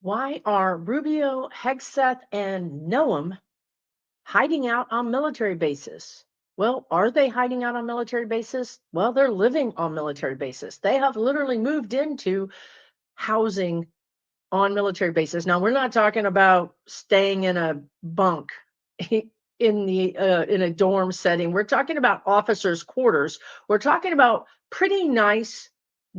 Why are Rubio, Hegseth, and Noam hiding out on military bases? Well, are they hiding out on military bases? Well, they're living on military bases. They have literally moved into housing on military bases. Now, we're not talking about staying in a bunk in a dorm setting. We're talking about officers' quarters. We're talking about pretty nice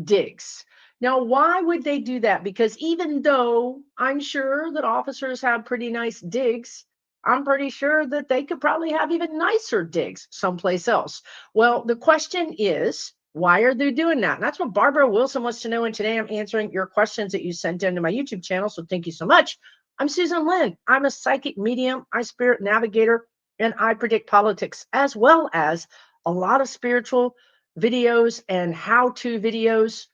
digs. Now, why would they do that? Because even though I'm sure that officers have pretty nice digs, I'm pretty sure that they could probably have even nicer digs someplace else. Well, the question is, why are they doing that? And that's what Barbara Wilson wants to know. And today I'm answering your questions that you sent into my YouTube channel. So thank you so much. I'm Susan Lynn. I'm a psychic medium, I spirit navigator, and I predict politics, as well as a lot of spiritual videos and how-to videos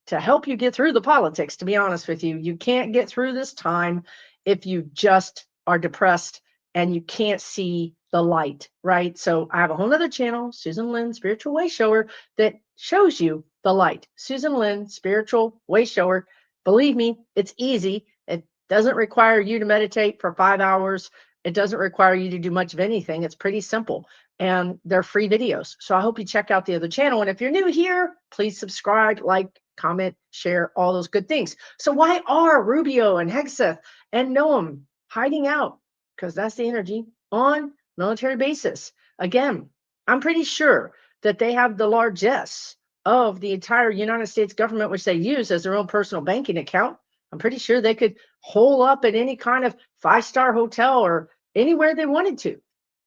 to help you get through the politics. To be honest with you, you can't get through this time if you just are depressed and you can't see the light, right? So I have a whole nother channel, Susan Lynn, Spiritual Way Shower, that shows you the light. Susan Lynn, Spiritual Way Shower. Believe me, it's easy. It doesn't require you to meditate for 5 hours. It doesn't require you to do much of anything. It's pretty simple. And they're free videos. So I hope you check out the other channel. And if you're new here, please subscribe, like, comment, share, all those good things. So why are Rubio and Hegseth and Noam hiding out? Because that's the energy on military bases. Again, I'm pretty sure that they have the largesse of the entire United States government, which they use as their own personal banking account. I'm pretty sure they could hole up at any kind of five-star hotel or anywhere they wanted to.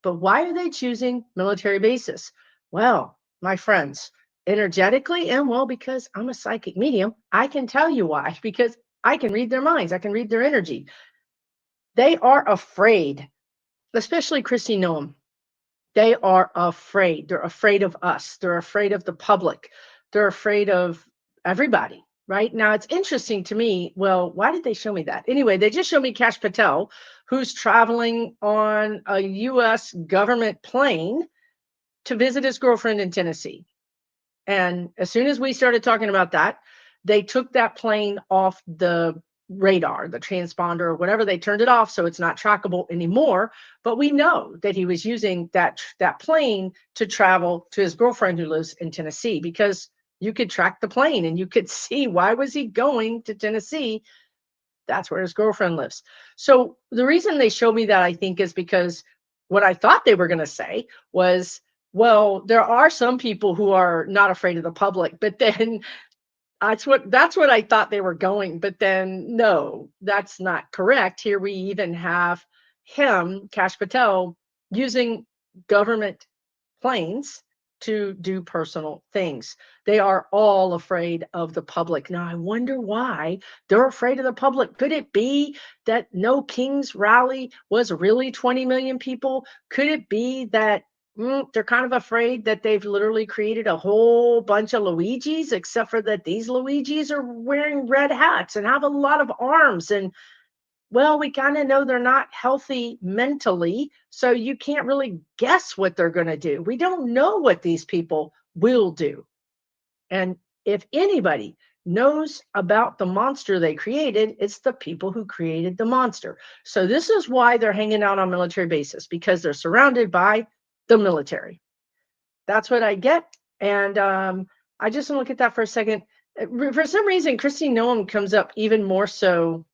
But why are they choosing military bases? Well, my friends, energetically, and well, because I'm a psychic medium, I can tell you why, because I can read their minds, I can read their energy. They are afraid, especially Christy Noam. They are afraid. They're afraid of us. They're afraid of the public. They're afraid of everybody. Right now, it's interesting to me. Well, why did they show me that? Anyway, they just showed me Kash Patel, who's traveling on a U.S. government plane to visit his girlfriend in Tennessee. And as soon as we started talking about that, they took that plane off the radar, the transponder, or whatever. They turned it off so it's not trackable anymore. But we know that he was using that plane to travel to his girlfriend who lives in Tennessee, because you could track the plane and you could see, why was he going to Tennessee? That's where his girlfriend lives. So the reason they showed me that, I think, is because what I thought they were going to say was, well, there are some people who are not afraid of the public, but then that's what I thought they were going. But then no, that's not correct. Here we even have him, Kash Patel, using government planes to do personal things. They are all afraid of the public. Now, I wonder why they're afraid of the public. Could it be that No Kings rally was really 20 million people? Could it be that they're kind of afraid that they've literally created a whole bunch of Luigis, except for that these Luigis are wearing red hats and have a lot of arms? And well, we kind of know they're not healthy mentally, so you can't really guess what they're going to do. We don't know what these people will do. And if anybody knows about the monster they created, it's the people who created the monster. So this is why they're hanging out on military bases, because they're surrounded by the military. That's what I get. And I just want to look at that for a second. For some reason, Christine Noam comes up even more so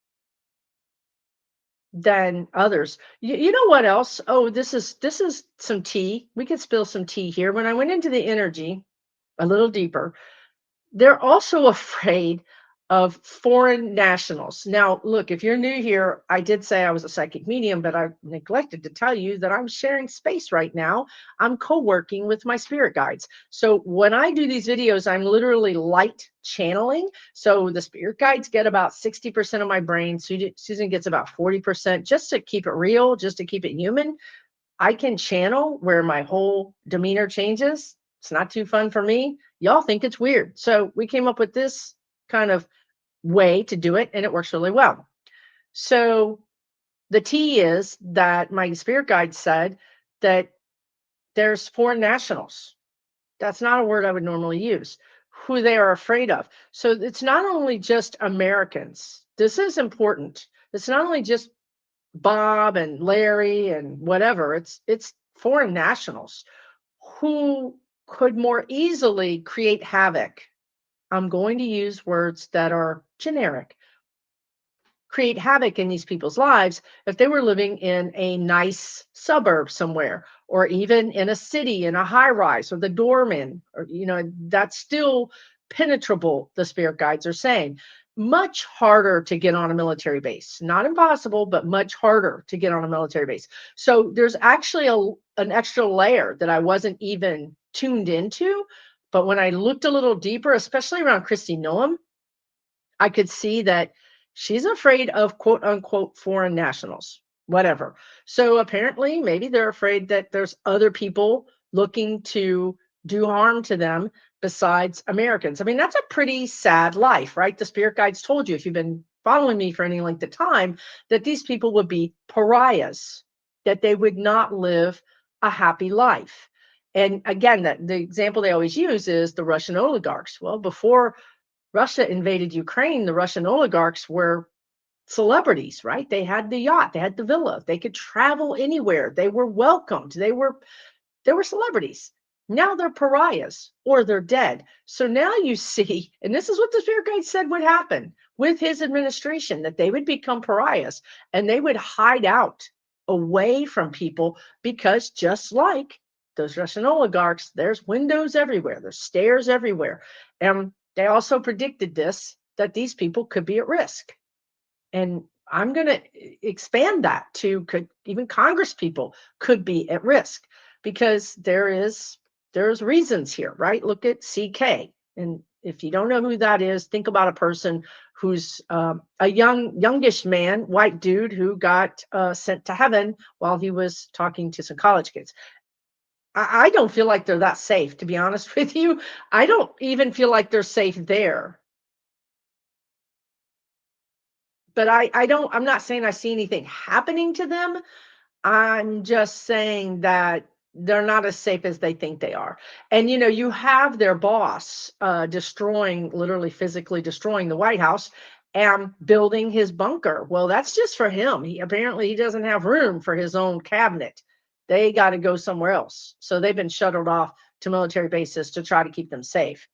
than others. You know what else? Oh, this is some tea. We could spill some tea here. When I went into the energy a little deeper, they're also afraid of foreign nationals. Now, look, if you're new here, I did say I was a psychic medium, but I neglected to tell you that I'm sharing space right now. I'm co-working with my spirit guides. So when I do these videos, I'm literally light channeling. So the spirit guides get about 60% of my brain. Susan gets about 40%, just to keep it real, just to keep it human. I can channel where my whole demeanor changes. It's not too fun for me. Y'all think it's weird. So we came up with this kind of way to do it, and it works really well. So the T is that my spirit guide said that there's foreign nationals. That's not a word I would normally use. who they are afraid of. So it's not only just Americans. This is important. It's not only just Bob and Larry and whatever. It's foreign nationals who could more easily create havoc. I'm going to use words that are generic. Create havoc in these people's lives if they were living in a nice suburb somewhere, or even in a city in a high rise, or the doorman, or that's still penetrable, the spirit guides are saying. Much harder to get on a military base. Not impossible, but much harder to get on a military base. So there's actually an extra layer that I wasn't even tuned into. But when I looked a little deeper, especially around Christy Noam, I could see that she's afraid of quote unquote foreign nationals, whatever. So apparently, maybe they're afraid that there's other people looking to do harm to them besides Americans. I mean, that's a pretty sad life, right? The spirit guides told you, if you've been following me for any length of time, that these people would be pariahs, that they would not live a happy life. And again, that the example they always use is the Russian oligarchs. Well, before Russia invaded Ukraine, the Russian oligarchs were celebrities, right? They had the yacht, they had the villa, they could travel anywhere, they were welcomed, they were celebrities. Now they're pariahs or they're dead. So now you see, and this is what the spirit guide said would happen with his administration, that they would become pariahs and they would hide out away from people, because just like those Russian oligarchs, there's windows everywhere, there's stairs everywhere. And they also predicted this, that these people could be at risk. And I'm going to expand that to could even Congress people could be at risk, because there's reasons here, right? Look at CK. And if you don't know who that is, think about a person who's a youngish man, white dude who got sent to heaven while he was talking to some college kids. I don't feel like they're that safe, to be honest with you. I don't even feel like they're safe there. But I'm not saying I see anything happening to them. I'm just saying that they're not as safe as they think they are. And you have their boss destroying, literally physically destroying the White House and building his bunker. Well, that's just for him. He doesn't have room for his own cabinet. They got to go somewhere else. So they've been shuttled off to military bases to try to keep them safe.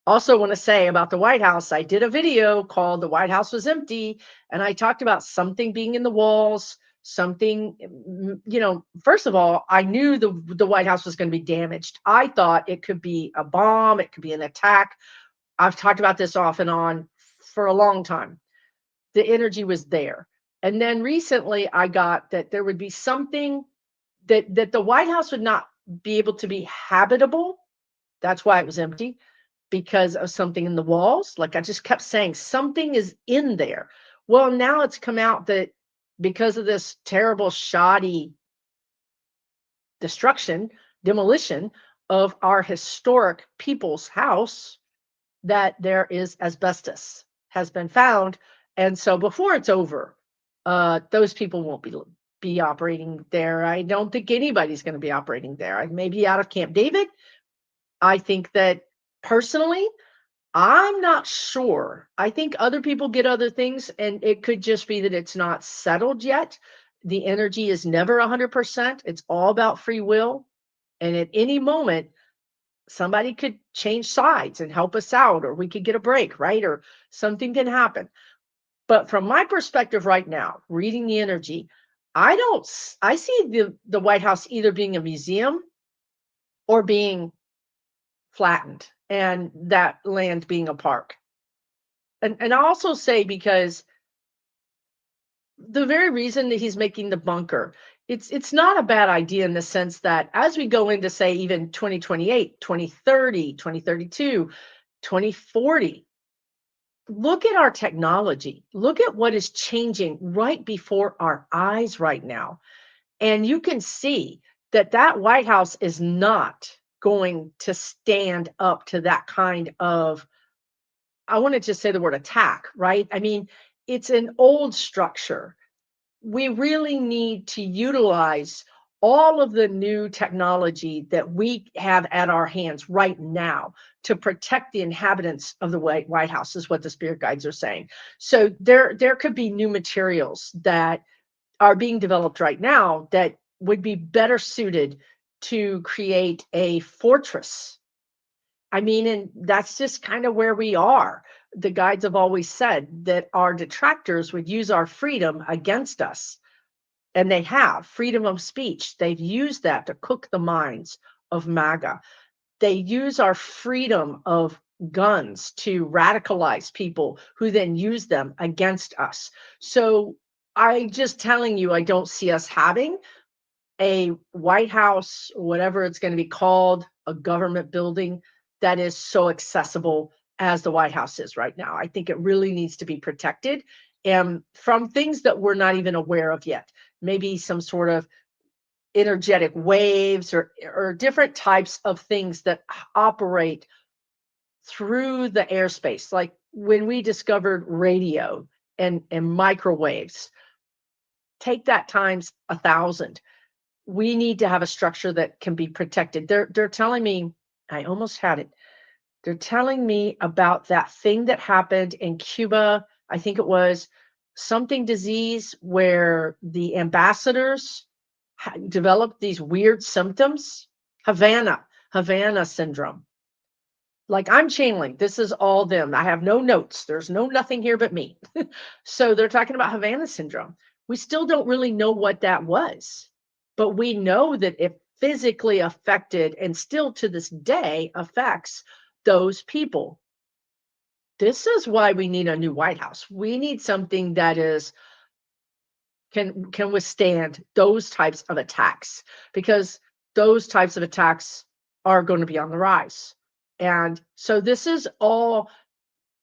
Also want to say about the White House, I did a video called "The White House Was Empty," and I talked about something being in the walls, something, first of all, I knew the White House was going to be damaged. I thought it could be a bomb, it could be an attack. I've talked about this off and on for a long time. The energy was there. And then recently I got that there would be something that the White House would not be able to be habitable. That's why it was empty, because of something in the walls. Like I just kept saying, something is in there. Well, now it's come out that because of this terrible, shoddy demolition of our historic people's house, that there is asbestos has been found. And so before it's over, those people won't be operating there. I don't think anybody's going to be operating there. Maybe out of Camp David. I think that personally, I'm not sure. I think other people get other things, and it could just be that it's not settled yet. The energy is never 100%. It's all about free will. And at any moment, somebody could change sides and help us out, or we could get a break, right? Or something can happen. But from my perspective right now, reading the energy, I see the White House either being a museum or being flattened, and that land being a park. And I also say, because the very reason that he's making the bunker, it's not a bad idea, in the sense that as we go into, say, even 2028, 2030, 2032, 2040, look at our technology. Look at what is changing right before our eyes right now. And you can see that White House is not going to stand up to that kind of, I want to just say the word attack, right? I mean, it's an old structure. We really need to utilize all of the new technology that we have at our hands right now to protect the inhabitants of the White House is what the spirit guides are saying. So there could be new materials that are being developed right now that would be better suited to create a fortress. I mean, and that's just kind of where we are. The guides have always said that our detractors would use our freedom against us, and they have freedom of speech. They've used that to cook the minds of MAGA. They use our freedom of guns to radicalize people who then use them against us. So I just telling you, I don't see us having a White House, whatever it's going to be called, a government building that is so accessible as the White House is right now. I think it really needs to be protected and from things that we're not even aware of yet. Maybe some sort of energetic waves or different types of things that operate through the airspace. Like when we discovered radio and microwaves, take that times 1,000. We need to have a structure that can be protected. They're telling me, I almost had it. They're telling me about that thing that happened in Cuba. I think it was something disease where the ambassadors developed these weird symptoms. Havana syndrome. Like I'm channeling. This is all them. I have no notes. There's nothing here but me. So they're talking about Havana syndrome. We still don't really know what that was, but we know that it physically affected and still to this day affects those people. This is why we need a new White House. We need something that is can withstand those types of attacks, because those types of attacks are going to be on the rise. And so this is all,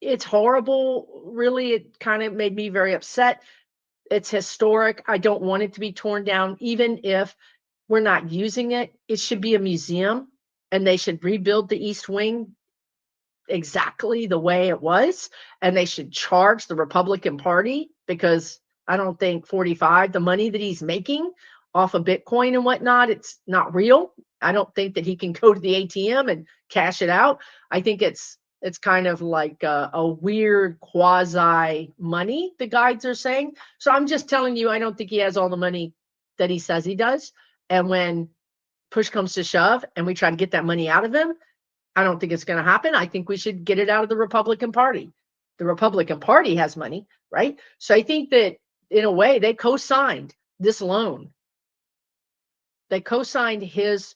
it's horrible. Really, it kind of made me very upset. It's historic. I don't want it to be torn down. Even if we're not using it, it should be a museum, and they should rebuild the East Wing exactly the way it was, and they should charge the Republican Party, because I don't think 45, the money that he's making off of Bitcoin and whatnot, it's not real. I don't think that he can go to the ATM and cash it out. I think it's kind of like a weird quasi money, the guides are saying. So I'm just telling you, I don't think he has all the money that he says he does. And when push comes to shove and we try to get that money out of him, I don't think it's going to happen. I think we should get it out of the Republican Party. The Republican Party has money, right? So I think that in a way they co-signed this loan. They co-signed his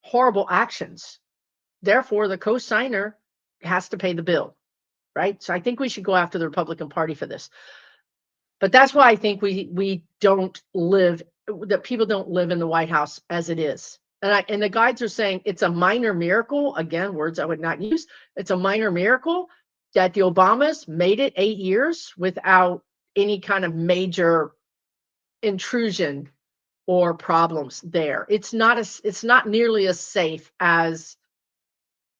horrible actions. Therefore, the co-signer has to pay the bill, right? So I think we should go after the Republican Party for this. But that's why I think we don't live, that people don't live in the White House as it is. And the guides are saying it's a minor miracle. Again, words I would not use. It's a minor miracle that the Obamas made it 8 years without any kind of major intrusion or problems there. It's not nearly as safe as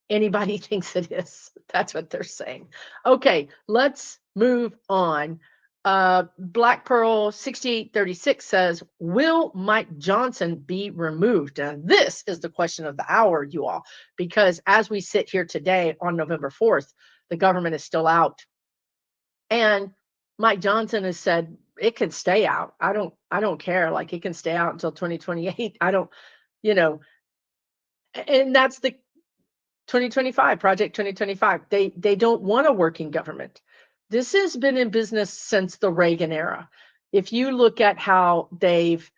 anybody thinks it is. That's what they're saying. Okay, let's move on. Black Pearl 6836 says, will Mike Johnson be removed? And this is the question of the hour, you all, because as we sit here today on November 4th, the government is still out. And Mike Johnson has said it can stay out. I don't care. Like, it can stay out until 2028. I don't, you know, and that's the 2025, Project 2025. They don't want a working government. This has been in business since the Reagan era. If you look at how they've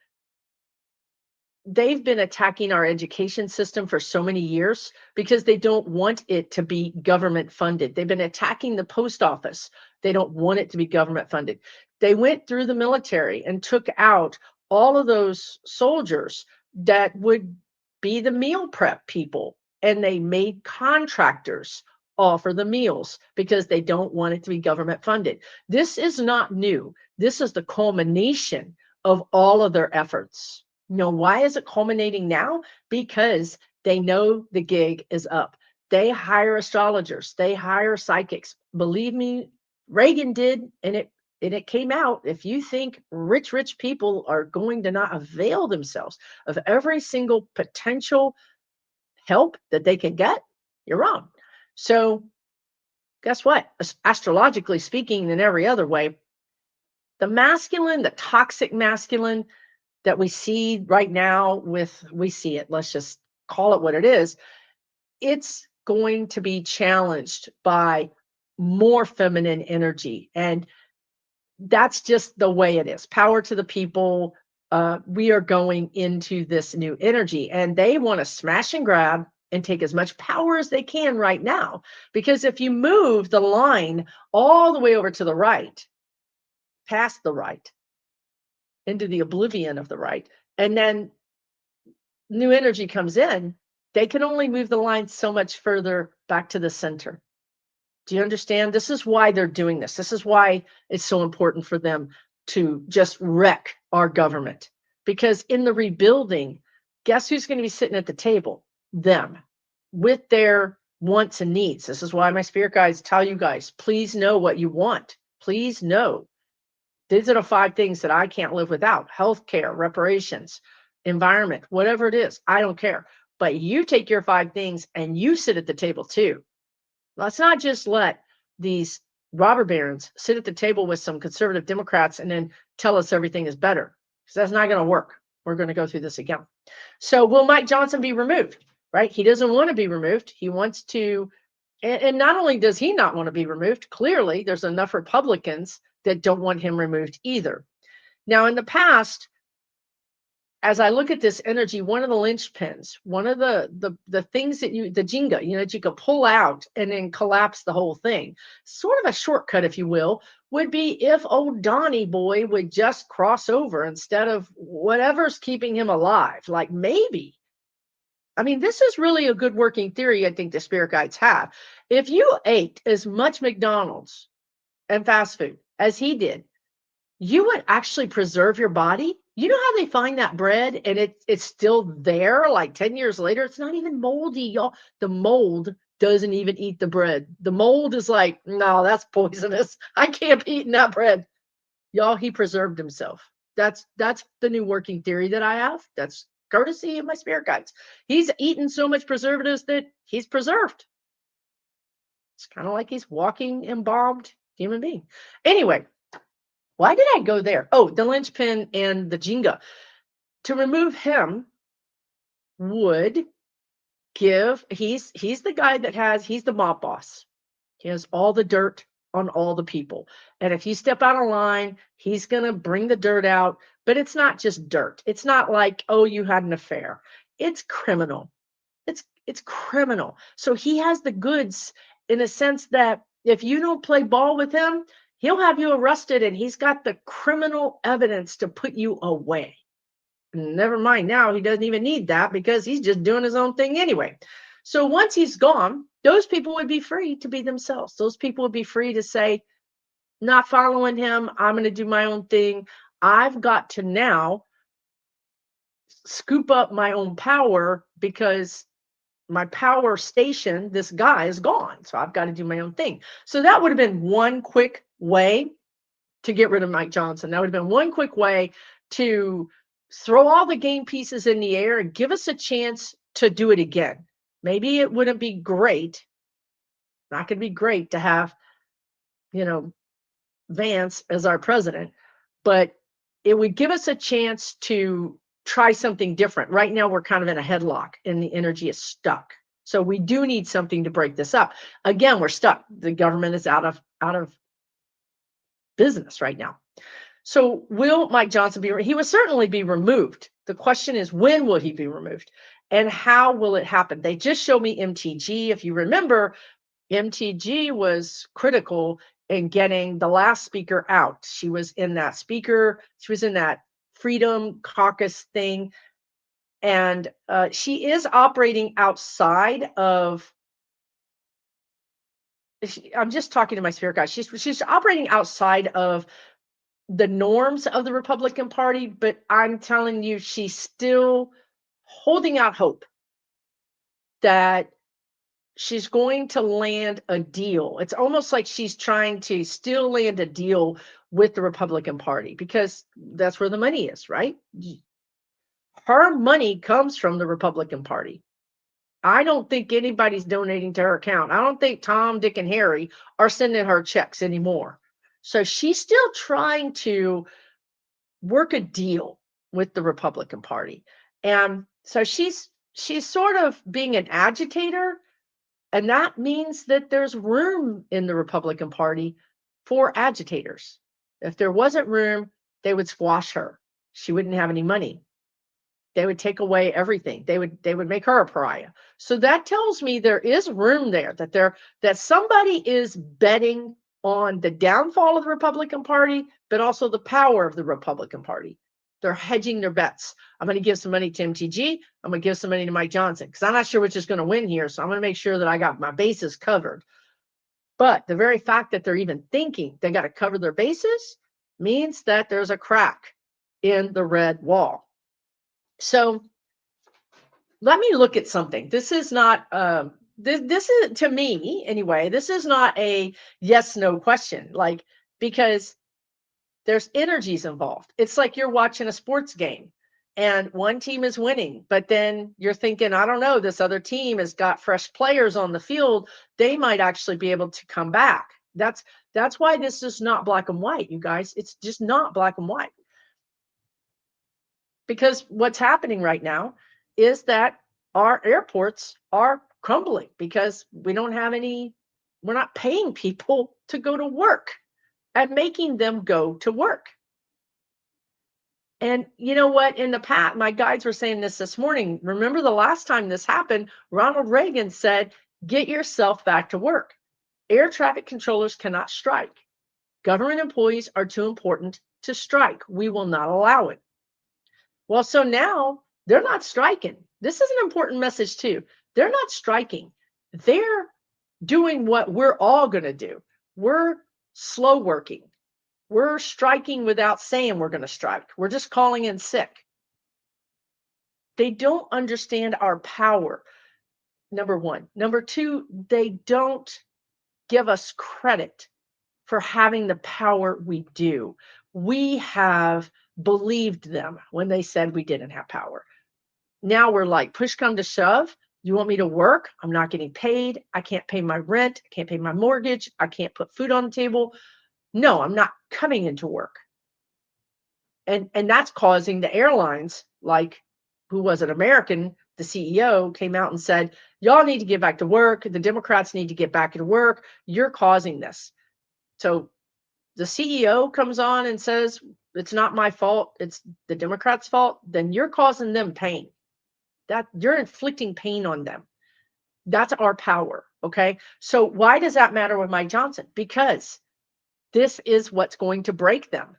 been attacking our education system for so many years because they don't want it to be government funded. They've been attacking the post office. They don't want it to be government funded. They went through the military and took out all of those soldiers that would be the meal prep people, and they made contractors offer the meals because they don't want it to be government funded. This is not new. This is the culmination of all of their efforts. You know, why is it culminating now? Because they know the gig is up. They hire astrologers, they hire psychics. Believe me, Reagan did, and and it came out, if you think rich people are going to not avail themselves of every single potential help that they can get, you're wrong. So guess what? Astrologically speaking, in every other way, the masculine, the toxic masculine that we see right now we see it, let's just call it what it is, it's going to be challenged by more feminine energy. And that's just the way it is. Power to the people. We are going into this new energy, and they want to smash and grab and take as much power as they can right now. Because if you move the line all the way over to the right, past the right, into the oblivion of the right, and then new energy comes in, they can only move the line so much further back to the center. Do you understand? This is why they're doing this. This is why it's so important for them to just wreck our government. Because in the rebuilding, guess who's going to be sitting at the table? Them, with their wants and needs. This is why my spirit guides tell you guys, please know what you want. Please know. These are the 5 things that I can't live without: healthcare, reparations, environment, whatever it is. I don't care. But you take your 5 things and you sit at the table too. Let's not just let these robber barons sit at the table with some conservative Democrats and then tell us everything is better, because that's not going to work. We're going to go through this again. So will Mike Johnson be removed? Right? He doesn't want to be removed. He wants to, and not only does he not want to be removed, clearly there's enough Republicans that don't want him removed either. Now, in the past, as I look at this energy, one of the linchpins, one of the things that the Jenga, that you could pull out and then collapse the whole thing, sort of a shortcut, if you will, would be if old Donnie boy would just cross over instead of whatever's keeping him alive. Like maybe, I mean, this is really a good working theory I think the spirit guides have. If you ate as much McDonald's and fast food as he did, you would actually preserve your body. You know how they find that bread and it's still there like 10 years later? It's not even moldy, y'all. The mold doesn't even eat the bread. The mold is like, no, that's poisonous. I can't be eating that bread. Y'all, he preserved himself. That's the new working theory that I have. That's courtesy of my spirit guides. He's eaten so much preservatives that he's preserved. It's kind of like he's walking embalmed human being. Anyway, why did I go there? Oh, the linchpin and the Jenga. To remove him would give, he's the guy that he's the mob boss. He has all the dirt on all the people. And if you step out of line, he's going to bring the dirt out. But it's not just dirt. It's not like, oh, you had an affair. It's criminal. It's criminal. So he has the goods in a sense that if you don't play ball with him, he'll have you arrested and he's got the criminal evidence to put you away. Never mind, now he doesn't even need that because he's just doing his own thing anyway. So once he's gone, those people would be free to be themselves. Those people would be free to say, not following him, I'm going to do my own thing. I've got to now scoop up my own power because my power station, this guy, is gone. So I've got to do my own thing. So that would have been one quick way to get rid of Mike Johnson. That would have been one quick way to throw all the game pieces in the air and give us a chance to do it again. Maybe it wouldn't be great. Not going to be great to have, Vance as our president, but it would give us a chance to try something different. Right now, we're kind of in a headlock and the energy is stuck. So we do need something to break this up. Again, we're stuck. The government is out of business right now. So will Mike Johnson he will certainly be removed. The question is, when will he be removed? And how will it happen? They just showed me MTG. If you remember, MTG was critical in getting the last speaker out. She was in that Freedom Caucus thing. And she is operating outside of, I'm just talking to my spirit guide. She's operating outside of the norms of the Republican Party, but I'm telling you, she's still holding out hope that she's going to land a deal. It's almost like she's trying to still land a deal with the Republican Party because that's where the money is, right? Her money comes from the Republican Party. I don't think anybody's donating to her account. I don't think Tom, Dick, and Harry are sending her checks anymore. So she's still trying to work a deal with the Republican Party. And so she's sort of being an agitator, and that means that there's room in the Republican Party for agitators. If there wasn't room, they would squash her. She wouldn't have any money. They would take away everything. They would make her a pariah. So that tells me there is room there, that somebody is betting on the downfall of the Republican Party, but also the power of the Republican Party. They're hedging their bets. I'm going to give some money to MTG. I'm going to give some money to Mike Johnson because I'm not sure which is going to win here. So I'm going to make sure that I got my bases covered. But the very fact that they're even thinking they got to cover their bases means that there's a crack in the red wall. So let me look at something. This is not this is, to me anyway, this is not a yes no question, like, because there's energies involved. It's like you're watching a sports game and one team is winning, but then you're thinking, I don't know, this other team has got fresh players on the field. They might actually be able to come back. That's why this is not black and white, you guys. It's just not black and white. Because what's happening right now is that our airports are crumbling because we don't have any, we're not paying people to go to work and making them go to work. And you know what? In the past, my guides were saying this morning. Remember the last time this happened, Ronald Reagan said, get yourself back to work. Air traffic controllers cannot strike. Government employees are too important to strike. We will not allow it. Well, so now they're not striking. This is an important message too. They're not striking. They're doing what we're all going to do. We're slow working. We're striking without saying we're going to strike. We're just calling in sick. They don't understand our power, number one. Number two, they don't give us credit for having the power we do. We have believed them when they said we didn't have power. Now we're like, push come to shove. You want me to work? I'm not getting paid. I can't pay my rent. I can't pay my mortgage. I can't put food on the table. No, I'm not coming into work. And that's causing the airlines, like, who was an American, the CEO came out and said, y'all need to get back to work. The Democrats need to get back to work. You're causing this. So the CEO comes on and says, it's not my fault. It's the Democrats' fault. Then you're causing them pain. That you're inflicting pain on them. That's our power. Okay. So why does that matter with Mike Johnson? Because this is what's going to break them.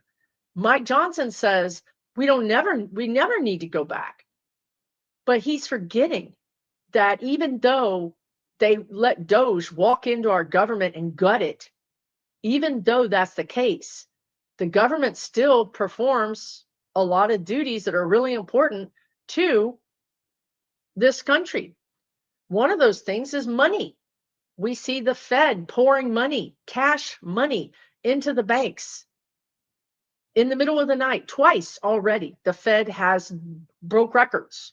Mike Johnson says we never need to go back. But he's forgetting that even though they let Doge walk into our government and gut it, even though that's the case, the government still performs a lot of duties that are really important to this country. One of those things is money. We see the Fed pouring money, cash money, into the banks. In the middle of the night, twice already, the Fed has broke records,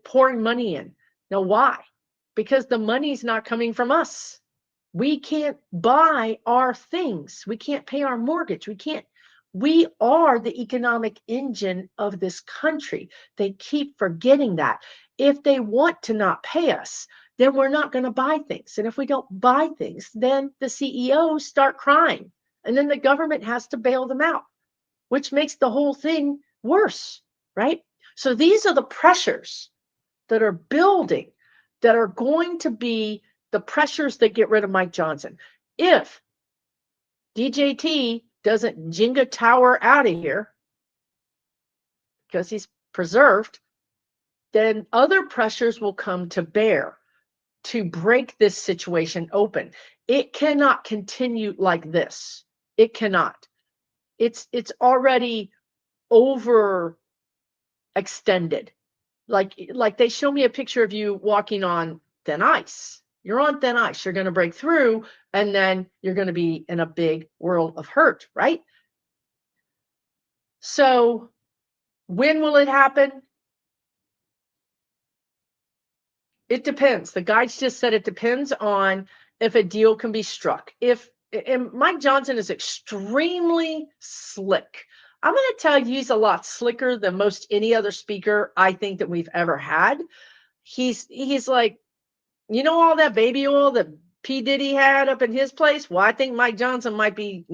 pouring money in. Now, why? Because the money's not coming from us. We can't buy our things. We can't pay our mortgage. We are the economic engine of this country. They keep forgetting that. If they want to not pay us, then we're not going to buy things. And if we don't buy things, then the CEOs start crying. And then the government has to bail them out, which makes the whole thing worse, right? So these are the pressures that are building, that are going to be the pressures that get rid of Mike Johnson. If DJT doesn't Jenga tower out of here because he's preserved, then other pressures will come to bear to break this situation open. It cannot continue like this. It cannot. It's already over extended. Like they show me a picture of you walking on thin ice. You're on thin ice. You're going to break through, and then you're going to be in a big world of hurt, right? So when will it happen? It depends. The guides just said it depends on if a deal can be struck. If and Mike Johnson is extremely slick. I'm going to tell you he's a lot slicker than most any other speaker I think that we've ever had. He's like, you know, all that baby oil that P. Diddy had up in his place? Well, I think Mike Johnson might be,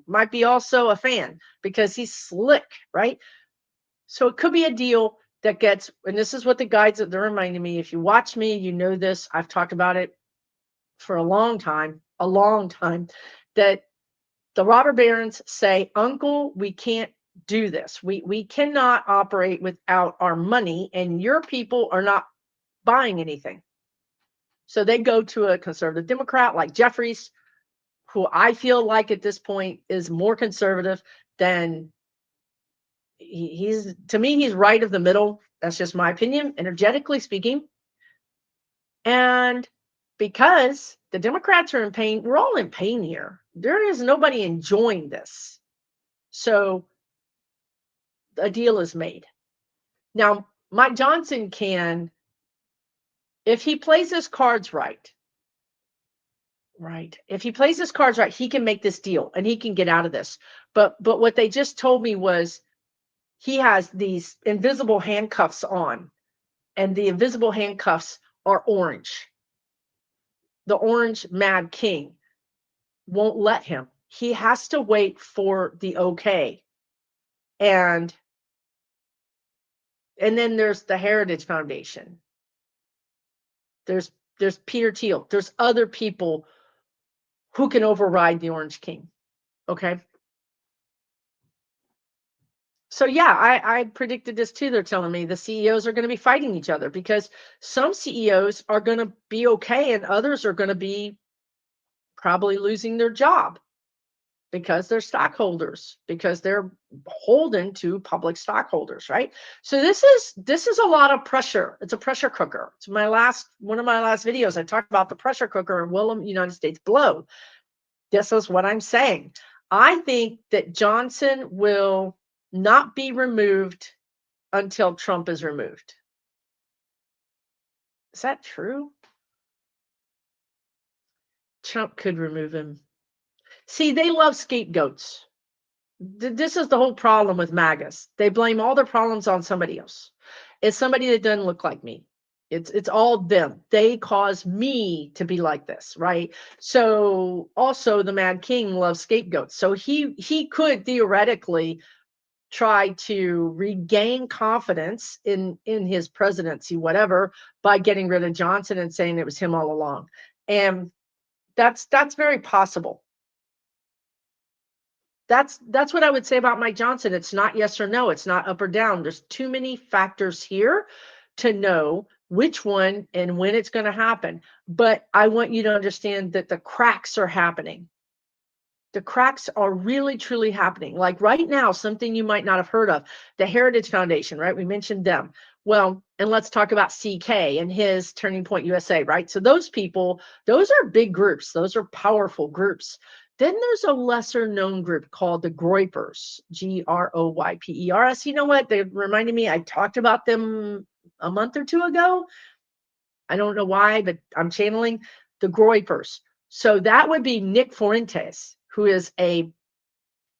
might be also a fan because he's slick, right? So it could be a deal that gets, and this is what the guides that they're reminding me. If you watch me, you know this. I've talked about it for a long time, that the robber barons say, Uncle, we can't do this. We cannot operate without our money, and your people are not buying anything. So they go to a conservative Democrat like Jeffries, who I feel like at this point is more conservative than he's, to me, he's right of the middle. That's just my opinion, energetically speaking. And because the Democrats are in pain, we're all in pain here. There is nobody enjoying this. So a deal is made. Now, Mike Johnson can, if he plays his cards right, if he plays his cards right, he can make this deal and he can get out of this. But what they just told me was he has these invisible handcuffs on, and the invisible handcuffs are orange. The orange Mad King won't let him. He has to wait for the okay. And then there's the Heritage Foundation. There's Peter Thiel. There's other people who can override the Orange King. Okay. So yeah, I predicted this too. They're telling me the CEOs are going to be fighting each other because some CEOs are going to be okay and others are going to be probably losing their job because they're stockholders, because they're beholden to public stockholders, right? So this is a lot of pressure. It's a pressure cooker. It's one of my last videos. I talked about the pressure cooker and will the United States blow? This is what I'm saying. I think that Johnson will not be removed until Trump is removed. Is that true? Trump could remove him. See, they love scapegoats. This is the whole problem with MAGAs. They blame all their problems on somebody else. It's somebody that doesn't look like me. It's all them. They cause me to be like this, right? So also the Mad King loves scapegoats. So he could theoretically try to regain confidence in his presidency, whatever, by getting rid of Johnson and saying it was him all along. And that's very possible. That's what I would say about Mike Johnson. It's not yes or no. It's not up or down. There's too many factors here to know which one and when it's going to happen. But I want you to understand that the cracks are happening. The cracks are really, truly happening. Like right now, something you might not have heard of, the Heritage Foundation, right? We mentioned them. Well, and let's talk about CK and his Turning Point USA, right? So those people, those are big groups. Those are powerful groups. Then there's a lesser known group called the Groypers, Groypers. You know what? They reminded me, I talked about them a month or two ago. I don't know why, but I'm channeling the Groypers. So that would be Nick Fuentes, who is a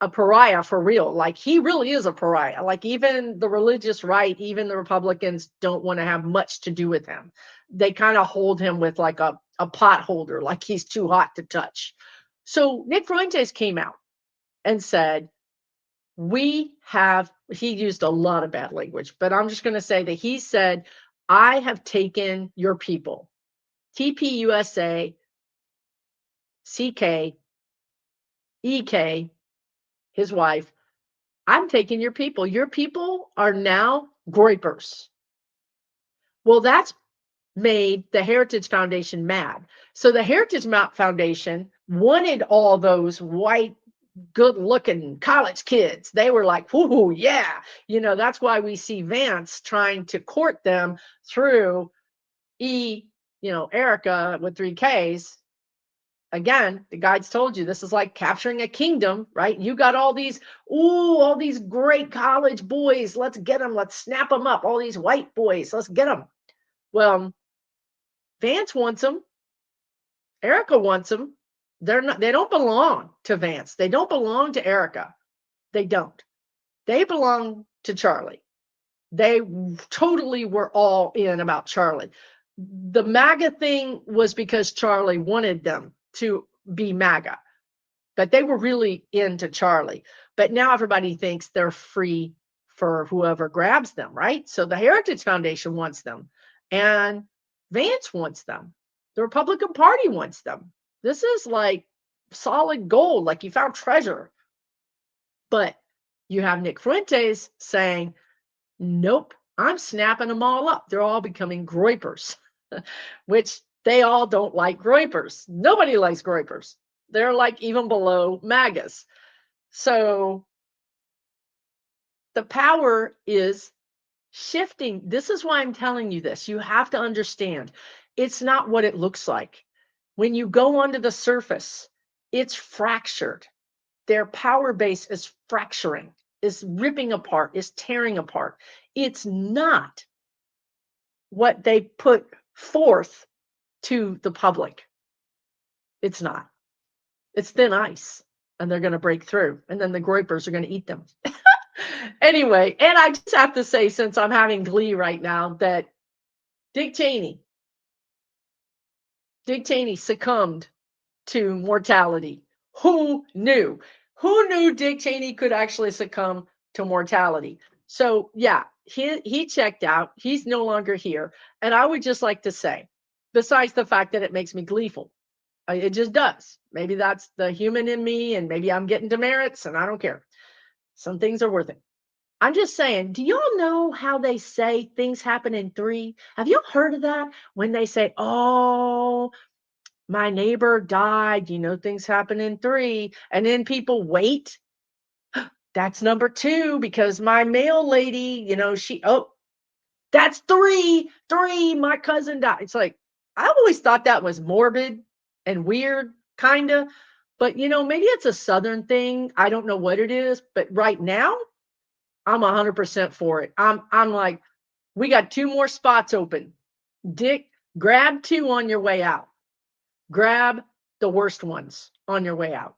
pariah for real. Like he really is a pariah. Like even the religious right, even the Republicans don't want to have much to do with him. They kind of hold him with like a pot holder, like he's too hot to touch. So Nick Fuentes came out and said, he used a lot of bad language, but I'm just going to say that he said, I have taken your people, TPUSA, CK, EK, his wife, I'm taking your people. Your people are now Groypers. Well, that's made the Heritage Foundation mad. So the Heritage Foundation wanted all those white, good-looking college kids. They were like, whoo, yeah. That's why we see Vance trying to court them through Erica with 3 Ks. Again, the guides told you this is like capturing a kingdom, right? You got all these great college boys. Let's get them. Let's snap them up. All these white boys. Let's get them. Well, Vance wants them. Erica wants them. They don't belong to Vance. They don't belong to Erica. They don't. They belong to Charlie. They totally were all in about Charlie. The MAGA thing was because Charlie wanted them to be MAGA, but they were really into Charlie. But now everybody thinks they're free for whoever grabs them, right? So the Heritage Foundation wants them, and Vance wants them. The Republican Party wants them. This is like solid gold, like you found treasure. But you have Nick Fuentes saying, nope, I'm snapping them all up. They're all becoming groypers, which they all don't like groypers. Nobody likes groypers. They're like even below MAGAs. So the power is shifting. This is why I'm telling you this. You have to understand it's not what it looks like. When you go under the surface, it's fractured. Their power base is fracturing, is ripping apart, is tearing apart. It's not what they put forth to the public. It's not. It's thin ice, and they're going to break through, and then the groypers are going to eat them. Anyway, and I just have to say, since I'm having glee right now, that Dick Cheney succumbed to mortality. Who knew? Who knew Dick Cheney could actually succumb to mortality? So yeah, he checked out. He's no longer here. And I would just like to say, besides the fact that it makes me gleeful, it just does. Maybe that's the human in me, and maybe I'm getting demerits, and I don't care. Some things are worth it. I'm just saying, do y'all know how they say things happen in 3? Have you heard of that? When they say, oh, my neighbor died, things happen in 3. And then people wait. That's number 2 because my mail lady, that's 3. 3, my cousin died. It's like, I always thought that was morbid and weird, kind of. But, maybe it's a Southern thing. I don't know what it is. But right now, I'm 100% for it. I'm like, we got 2 more spots open. Dick, grab 2 on your way out. Grab the worst ones on your way out.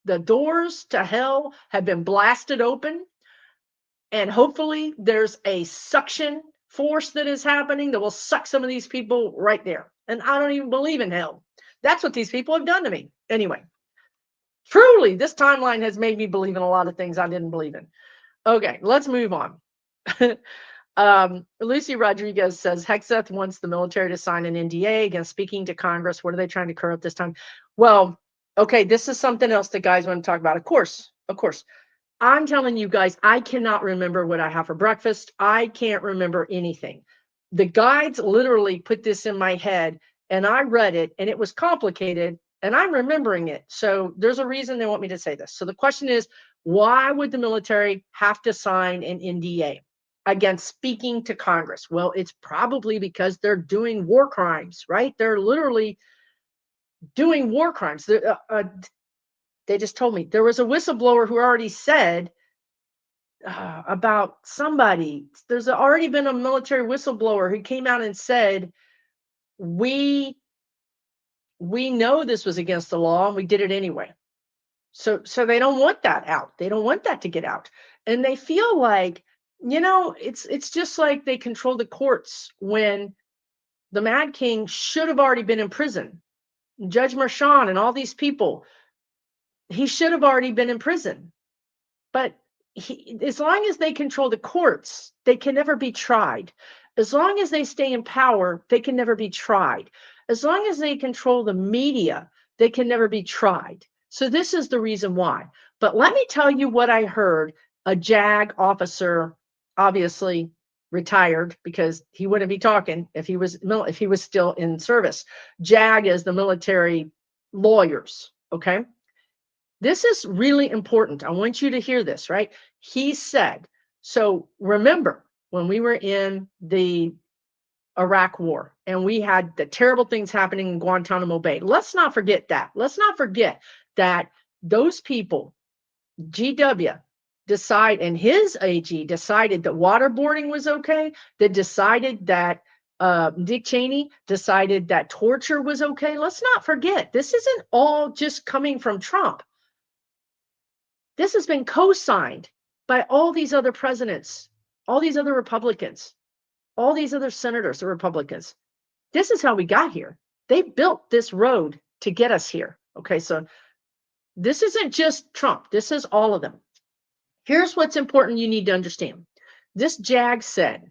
The doors to hell have been blasted open, and hopefully there's a suction force that is happening that will suck some of these people right there. And I don't even believe in hell. That's what these people have done to me. Anyway, truly, this timeline has made me believe in a lot of things I didn't believe in. Okay, let's move on. Lucy Rodriguez says Hexeth wants the military to sign an NDA against speaking to Congress. What are they trying to cover up this time? Well, okay, this is something else that guys want to talk about. Of course. I'm telling you guys, I cannot remember what I have for breakfast. I can't remember anything. The guides literally put this in my head, and I read it, and it was complicated, and I'm remembering it. So there's a reason they want me to say this. So the question is, why would the military have to sign an NDA against speaking to Congress? Well, it's probably because they're doing war crimes, right? They're literally doing war crimes. They just told me there was a whistleblower who already said about somebody. There's already been a military whistleblower who came out and said, we know this was against the law and we did it anyway. So they don't want that out. They don't want that to get out. And they feel like, it's just like they control the courts when the Mad King should have already been in prison. Judge Merchan and all these people, he should have already been in prison. But as long as they control the courts, they can never be tried. As long as they stay in power, they can never be tried. As long as they control the media, they can never be tried. So this is the reason why. But let me tell you what I heard. A JAG officer, obviously retired because he wouldn't be talking if he was still in service. JAG is the military lawyers, okay? This is really important. I want you to hear this, right? He said, so remember when we were in the Iraq war, and we had the terrible things happening in Guantanamo Bay. Let's not forget that. Let's not forget that those people, GW, and his AG decided that waterboarding was okay. That decided that Dick Cheney decided that torture was okay. Let's not forget, this isn't all just coming from Trump. This has been co-signed by all these other presidents, all these other Republicans, all these other senators are Republicans. This is how we got here. They built this road to get us here. Okay, so this isn't just Trump. This is all of them. Here's what's important you need to understand. This JAG said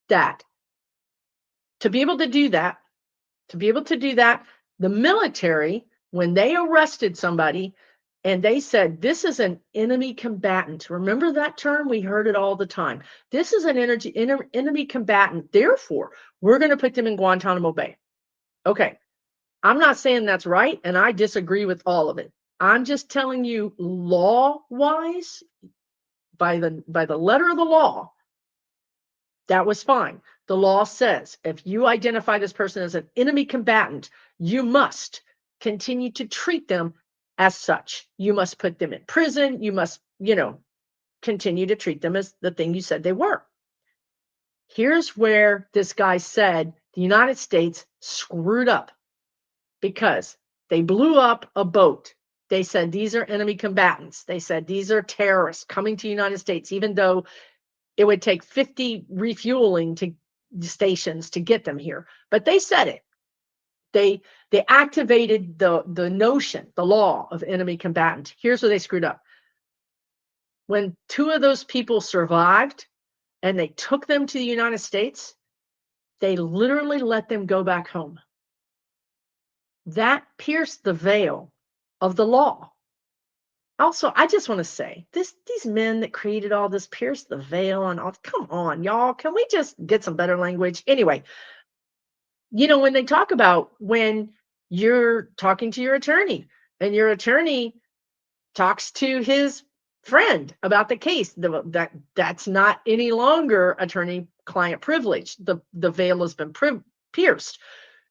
that to be able to do that, the military, when they arrested somebody and they said, this is an enemy combatant. Remember that term? We heard it all the time. This is an enemy combatant. Therefore, we're going to put them in Guantanamo Bay. Okay. I'm not saying that's right, and I disagree with all of it. I'm just telling you, law-wise, by the letter of the law, that was fine. The law says if you identify this person as an enemy combatant, you must continue to treat them as such. You must put them in prison. You must, continue to treat them as the thing you said they were. Here's where this guy said the United States screwed up because they blew up a boat. They said these are enemy combatants. They said these are terrorists coming to the United States, even though it would take 50 refueling stations to get them here. But they said it. They activated the notion, the law of enemy combatant. Here's where they screwed up. When 2 of those people survived and they took them to the United States, they literally let them go back home. That pierced the veil of the law. Also, I just want to say, these men that created all this pierced the veil and all. Come on, y'all. Can we just get some better language? Anyway, when they talk about when you're talking to your attorney and your attorney talks to his friend about the case, that's not any longer attorney-client privilege. The veil has been pierced.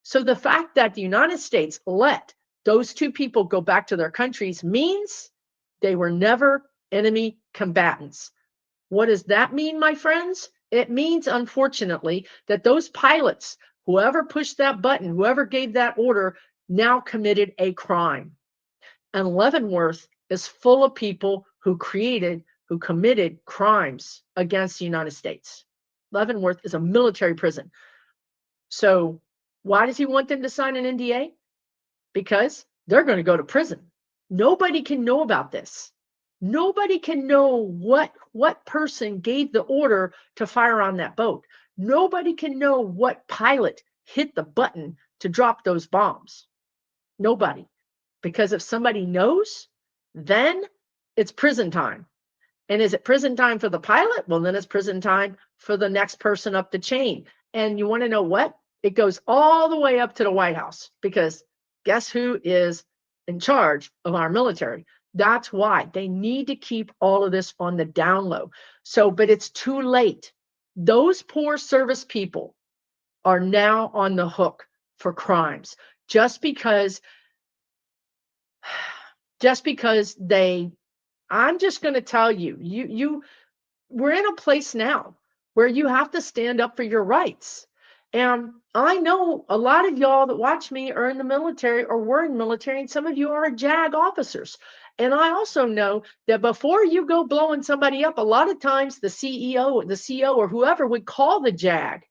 So the fact that the United States let those 2 people go back to their countries means they were never enemy combatants. What does that mean, my friends? It means, unfortunately, that those pilots, whoever pushed that button, whoever gave that order, now committed a crime. And Leavenworth is full of people who committed crimes against the United States. Leavenworth is a military prison. So why does he want them to sign an NDA? Because they're going to go to prison. Nobody can know about this. Nobody can know what person gave the order to fire on that boat. Nobody can know what pilot hit the button to drop those bombs. Nobody. Because if somebody knows, then it's prison time. And is it prison time for the pilot? Well, then it's prison time for the next person up the chain. And you want to know what? It goes all the way up to the White House, because guess who is in charge of our military? That's why they need to keep all of this on the down low. So, but it's too late. Those poor service people are now on the hook for crimes just because I'm just going to tell you, we're in a place now where you have to stand up for your rights. And I know a lot of y'all that watch me are in the military or were in the military, and some of you are JAG officers. And I also know that before you go blowing somebody up, a lot of times the CEO, the CO, or whoever would call the JAG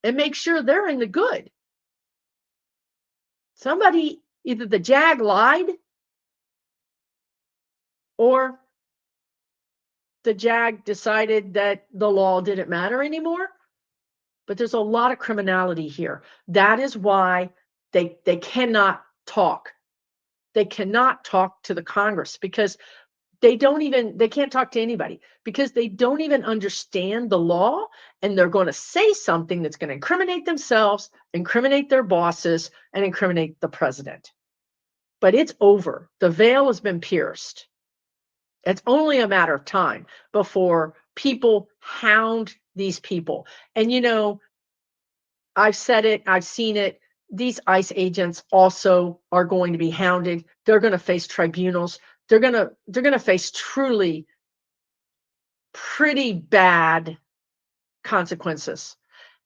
and make sure they're in the good. Somebody, either the JAG lied or the JAG decided that the law didn't matter anymore. But there's a lot of criminality here. That is why they cannot talk. They cannot talk to the Congress because they can't talk to anybody because they don't even understand the law, and they're going to say something that's going to incriminate themselves, incriminate their bosses, and incriminate the president. But it's over. The veil has been pierced. It's only a matter of time before people hound these people. And I've said it, I've seen it. These ICE agents also are going to be hounded. They're going to face tribunals. They're going to face truly pretty bad consequences.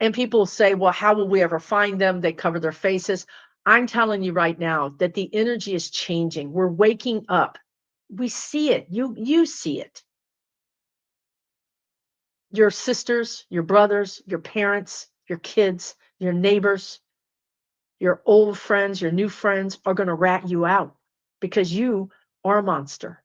And people say, well, how will we ever find them? They cover their faces. I'm telling you right now that the energy is changing. We're waking up. We see it. You see it. Your sisters, your brothers, your parents, your kids, your neighbors, your old friends, your new friends are going to rat you out because you are a monster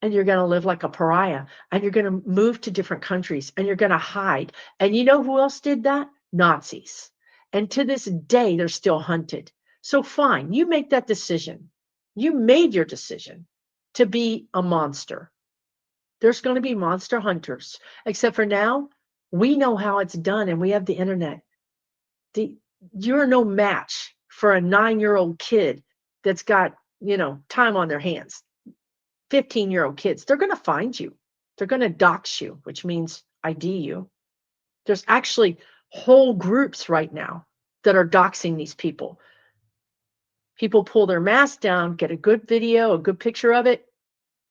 and you're going to live like a pariah and you're going to move to different countries and you're going to hide. And you know who else did that? Nazis. And to this day, they're still hunted. So fine, you make that decision. You made your decision to be a monster. There's going to be monster hunters, except for now, we know how it's done and we have the internet. The, you're no match for a 9-year-old kid that's got, time on their hands. 15-year-old kids, they're going to find you. They're going to dox you, which means ID you. There's actually whole groups right now that are doxing these people. People pull their mask down, get a good video, a good picture of it.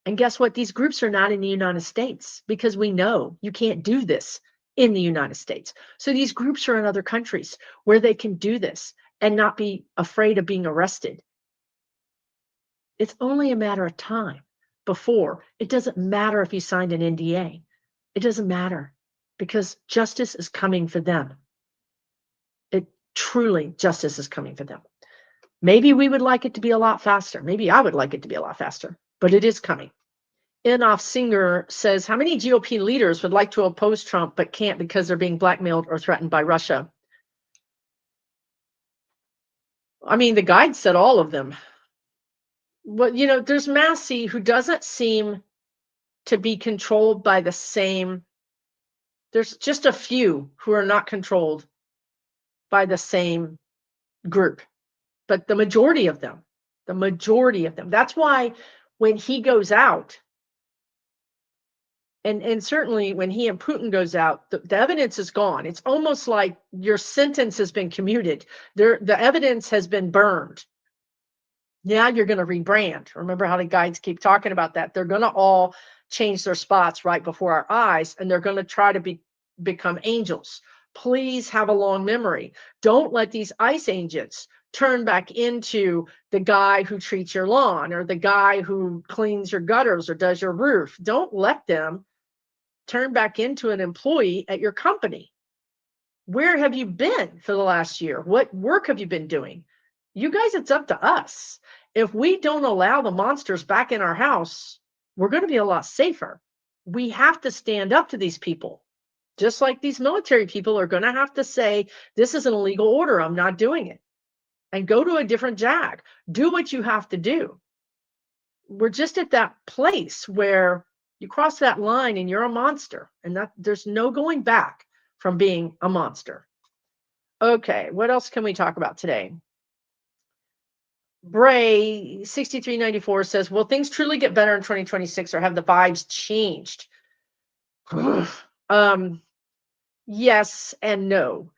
And guess what? These groups are not in the United States because we know you can't do this in the United States. So these groups are in other countries where they can do this and not be afraid of being arrested. It's only a matter of time before. It doesn't matter if you signed an NDA. It doesn't matter because justice is coming for them. Justice is coming for them. Maybe we would like it to be a lot faster. Maybe I would like it to be a lot faster, but it is coming. Enoff Singer says, how many GOP leaders would like to oppose Trump but can't because they're being blackmailed or threatened by Russia? I mean, the guide said all of them. But, there's Massey who doesn't seem to be controlled by the same. There's just a few who are not controlled by the same group, but the majority of them, that's why when he goes out, and certainly when he and Putin goes out, the evidence is gone. It's almost like your sentence has been commuted. The evidence has been burned. Now you're going to rebrand. Remember how the guides keep talking about that? They're going to all change their spots right before our eyes, and they're going to try to become angels. Please have a long memory. Don't let these ICE agents turn back into the guy who treats your lawn or the guy who cleans your gutters or does your roof. Don't let them turn back into an employee at your company. Where have you been for the last year? What work have you been doing? You guys, it's up to us. If we don't allow the monsters back in our house, we're going to be a lot safer. We have to stand up to these people. Just like these military people are going to have to say, this is an illegal order. I'm not doing it. And go to a different JAG. Do what you have to do. We're just at that place where you cross that line and you're a monster. And that there's no going back from being a monster. Okay, what else can we talk about today? Bray 6394 says, will things truly get better in 2026 or have the vibes changed? Yes and no.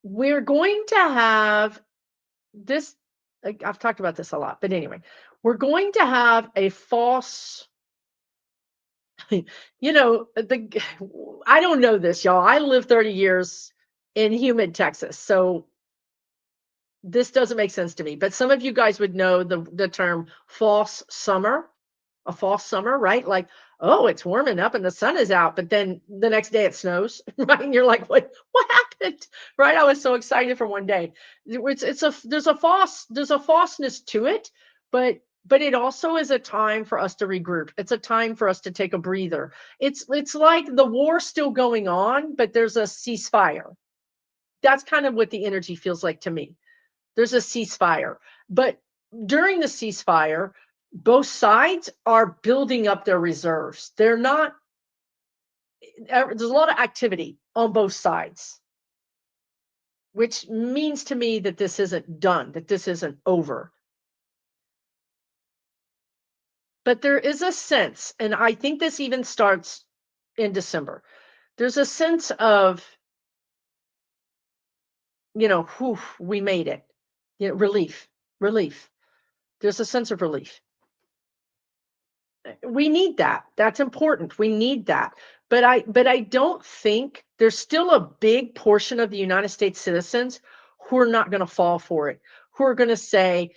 We're going to have this, I've talked about this a lot, but anyway, we're going to have a false, I don't know this, y'all. I lived 30 years in humid Texas, so this doesn't make sense to me, but some of you guys would know the term false summer, a false summer, right? Like, oh, it's warming up and the sun is out, but then the next day it snows, right? And you're like, what happened? Right? I was so excited for one day. There's a falseness to it, but it also is a time for us to regroup. It's a time for us to take a breather. It's like the war's still going on, but there's a ceasefire. That's kind of what the energy feels like to me. There's a ceasefire, but during the ceasefire, both sides are building up their reserves. There's a lot of activity on both sides, which means to me that this isn't done, that this isn't over. But there is a sense, and I think this even starts in December, there's a sense of whew, we made it. Relief, relief. There's a sense of relief. We need that. That's important. We need that. But I don't think there's still a big portion of the United States citizens who are not going to fall for it, who are going to say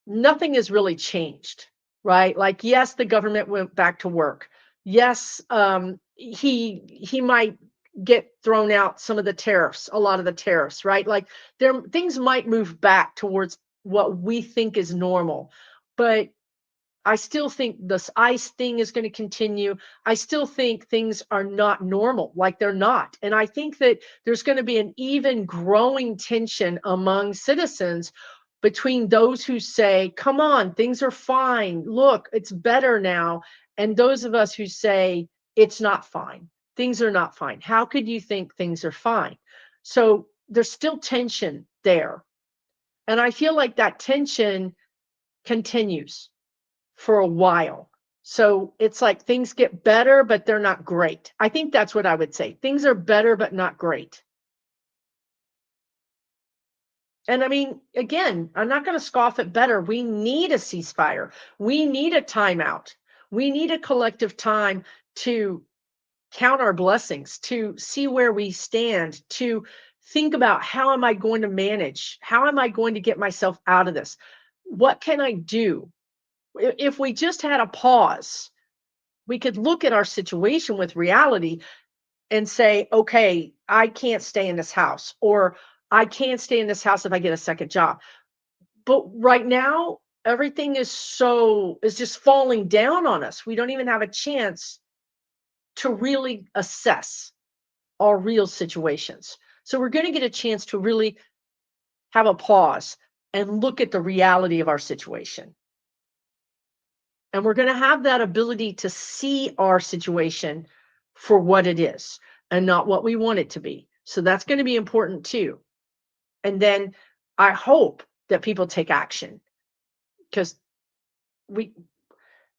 nothing has really changed, right? Like, yes, the government went back to work. Yes, he might get thrown out some of the tariffs, a lot of the tariffs, right? Like, things might move back towards what we think is normal, but I still think this ICE thing is going to continue. I still think things are not normal, like they're not. And I think that there's going to be an even growing tension among citizens between those who say, come on, things are fine. Look, it's better now. And those of us who say, it's not fine. Things are not fine. How could you think things are fine? So there's still tension there. And I feel like that tension continues for a while. So it's like things get better, but they're not great. I think that's what I would say. Things are better, but not great. And I mean, again, I'm not going to scoff at better. We need a ceasefire. We need a timeout. We need a collective time to count our blessings, to see where we stand, to think about how am I going to manage? How am I going to get myself out of this? What can I do? If we just had a pause, we could look at our situation with reality and say, okay, I can't stay in this house, or I can't stay in this house if I get a second job. But right now, everything is just falling down on us. We don't even have a chance to really assess our real situations. So we're going to get a chance to really have a pause and look at the reality of our situation. And we're going to have that ability to see our situation for what it is and not what we want it to be. So that's going to be important too. And then I hope that people take action, because we're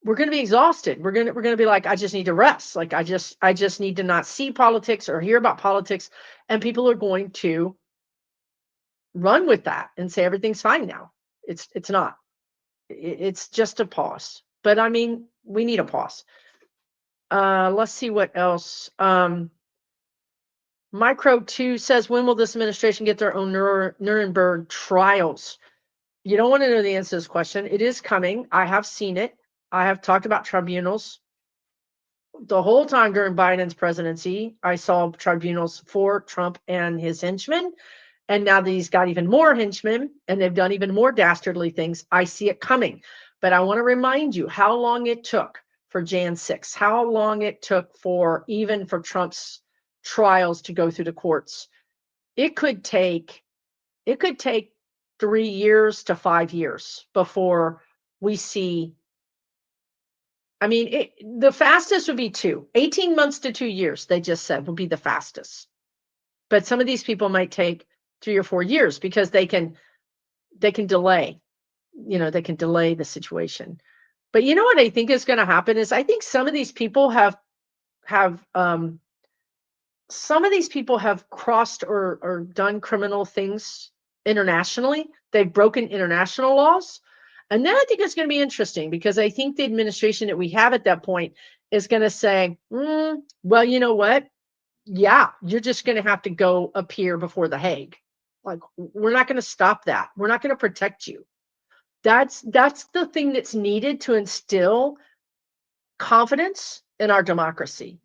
going to be exhausted. We're going to be like, I just need to rest. Like, I just need to not see politics or hear about politics. And people are going to run with that and say everything's fine now. It's not. It's just a pause. But I mean, we need a pause. Let's see what else. Micro 2 says, when will this administration get their own Nuremberg trials? You don't want to know the answer to this question. It is coming. I have seen it. I have talked about tribunals. The whole time during Biden's presidency, I saw tribunals for Trump and his henchmen. And now that he's got even more henchmen and they've done even more dastardly things, I see it coming. But I want to remind you how long it took for Jan 6, how long it took for Trump's trials to go through the courts. It could take 3 years to 5 years before we see. I mean, the fastest would be 18 months to 2 years, they just said, would be the fastest. But some of these people might take 3 or 4 years because they can delay, they can delay the situation. But you know what I think is going to happen is I think some of these people have crossed or done criminal things internationally. They've broken international laws. And then I think it's going to be interesting because I think the administration that we have at that point is going to say, well, you know what? Yeah, you're just going to have to go appear before the Hague. Like, we're not going to stop that. We're not going to protect you. That's the thing that's needed to instill confidence in our democracy,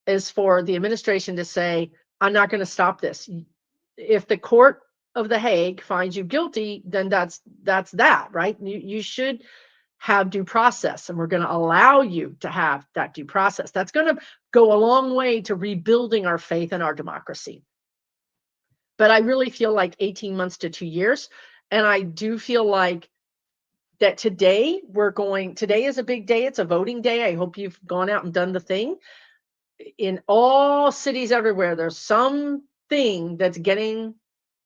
is for the administration to say, I'm not going to stop this. If the court of the Hague finds you guilty, then that's that, right? You should have due process, and we're going to allow you to have that due process. That's going to go a long way to rebuilding our faith in our democracy. But I really feel like 18 months to 2 years. And I do feel like that today is a big day. It's a voting day. I hope you've gone out and done the thing. In all cities everywhere, there's something that's getting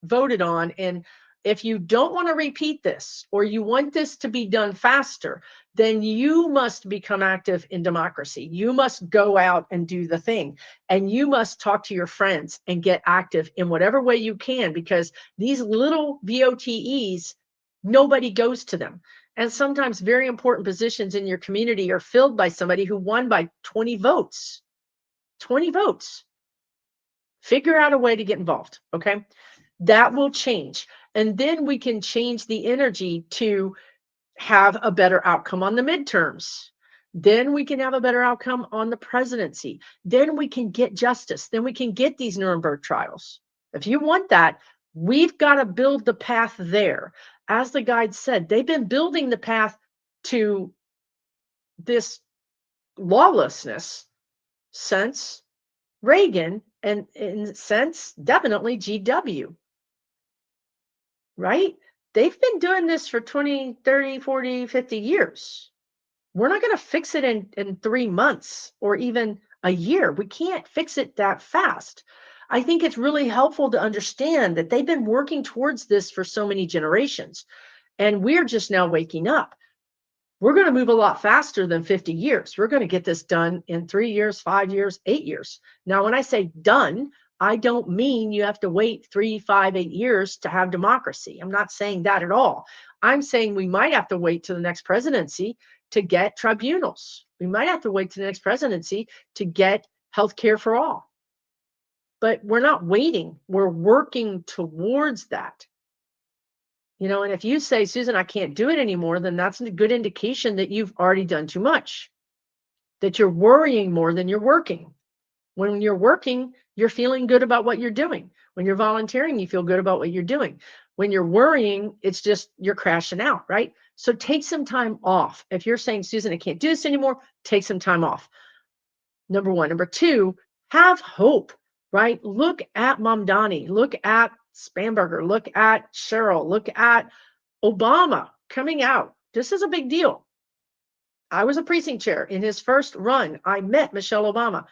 voted on. And if you don't want to repeat this or you want this to be done faster, then you must become active in democracy. You must go out and do the thing. And you must talk to your friends and get active in whatever way you can, because these little VOTEs, nobody goes to them. And sometimes very important positions in your community are filled by somebody who won by 20 votes. 20 votes. Figure out a way to get involved. Okay. That will change. And then we can change the energy to have a better outcome on the midterms. Then we can have a better outcome on the presidency. Then we can get justice. Then we can get these Nuremberg trials. If you want that, we've got to build the path there. As the guide said, they've been building the path to this lawlessness since Reagan, and in sense, definitely GW, right? They've been doing this for 20, 30, 40, 50 years. We're not going to fix it in 3 months or even a year. We can't fix it that fast. I think it's really helpful to understand that they've been working towards this for so many generations, and we're just now waking up. We're going to move a lot faster than 50 years. We're going to get this done in 3 years, 5 years, 8 years. Now, when I say done, I don't mean you have to wait 3, 5, 8 years to have democracy. I'm not saying that at all. I'm saying we might have to wait to the next presidency to get tribunals. We might have to wait to the next presidency to get health care for all. But we're not waiting. We're working towards that. And if you say, Susan, I can't do it anymore, then that's a good indication that you've already done too much, that you're worrying more than you're working. When you're working, you're feeling good about what you're doing. When you're volunteering, you feel good about what you're doing. When you're worrying, it's just you're crashing out, right? So take some time off. If you're saying, Susan, I can't do this anymore, take some time off. Number one. Number two, have hope, right? Look at Mamdani. Look at Spamberger. Look at Cheryl. Look at Obama coming out. This is a big deal. I was a precinct chair in his first run. I met Michelle Obama.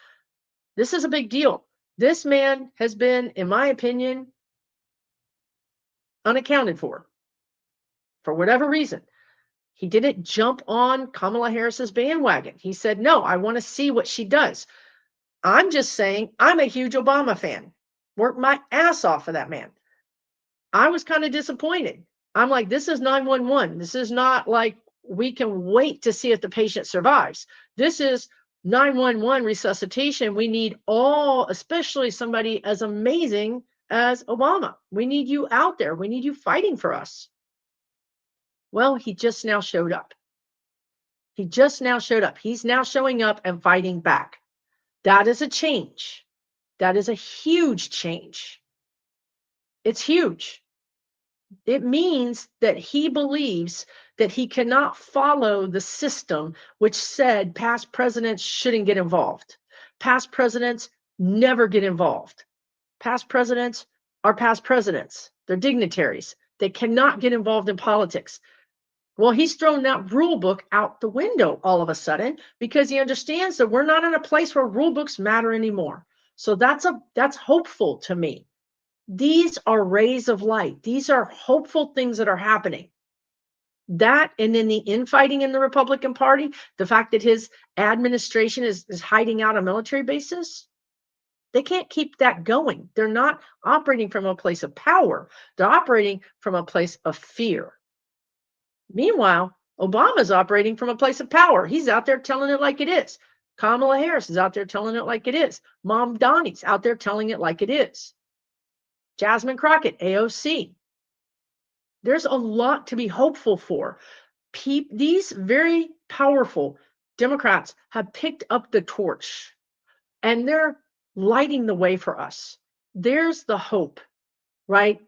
This is a big deal. This man has been, in my opinion, unaccounted for whatever reason. He didn't jump on Kamala Harris's bandwagon. He said, no, I want to see what she does. I'm just saying I'm a huge Obama fan. Worked my ass off for that man. I was kind of disappointed. I'm like, this is 911. This is not like we can wait to see if the patient survives. This is 911 resuscitation. We need all, especially somebody as amazing as Obama. We need you out there. We need you fighting for us. Well, he just now showed up. He just now showed up. He's now showing up and fighting back. That is a change. That is a huge change. It's huge. It means that he believes that he cannot follow the system which said past presidents shouldn't get involved. Past presidents never get involved. Past presidents are past presidents. They're dignitaries. They cannot get involved in politics. Well, he's thrown that rule book out the window all of a sudden because he understands that we're not in a place where rule books matter anymore. So that's hopeful to me. These are rays of light. These are hopeful things that are happening. That, and then the infighting in the Republican Party, the fact that his administration is hiding out on military bases, they can't keep that going. They're not operating from a place of power. They're operating from a place of fear. Meanwhile, Obama's operating from a place of power. He's out there telling it like it is. Kamala Harris is out there telling it like it is. Mamdani's out there telling it like it is. Jasmine Crockett, AOC. There's a lot to be hopeful for. These very powerful Democrats have picked up the torch and they're lighting the way for us. There's the hope, right?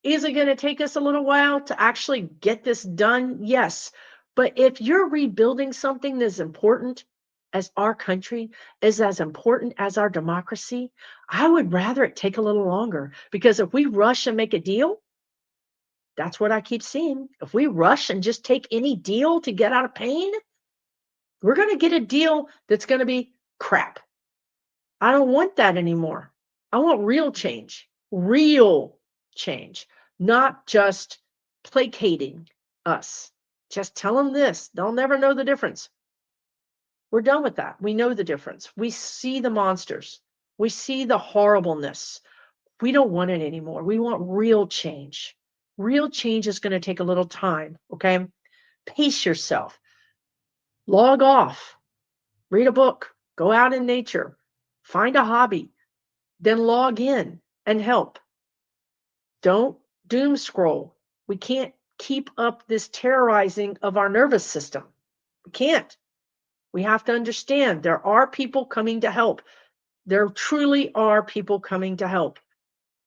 Is it going to take us a little while to actually get this done? Yes. But if you're rebuilding something that's important as our country, is as important as our democracy, I would rather it take a little longer, because if we rush and make a deal, that's what I keep seeing. If we rush and just take any deal to get out of pain, we're going to get a deal that's going to be crap. I don't want that anymore. I want real change. Real change. not just placating us. Just tell them this. They'll never know the difference. We're done with that. We know the difference. We see the monsters. We see the horribleness. We don't want it anymore. We want real change. Real change is going to take a little time, okay? Pace yourself. Log off. Read a book. Go out in nature. Find a hobby. Then log in and help. Don't doom scroll. We can't keep up this terrorizing of our nervous system. We can't. We have to understand there are people coming to help. There truly are people coming to help.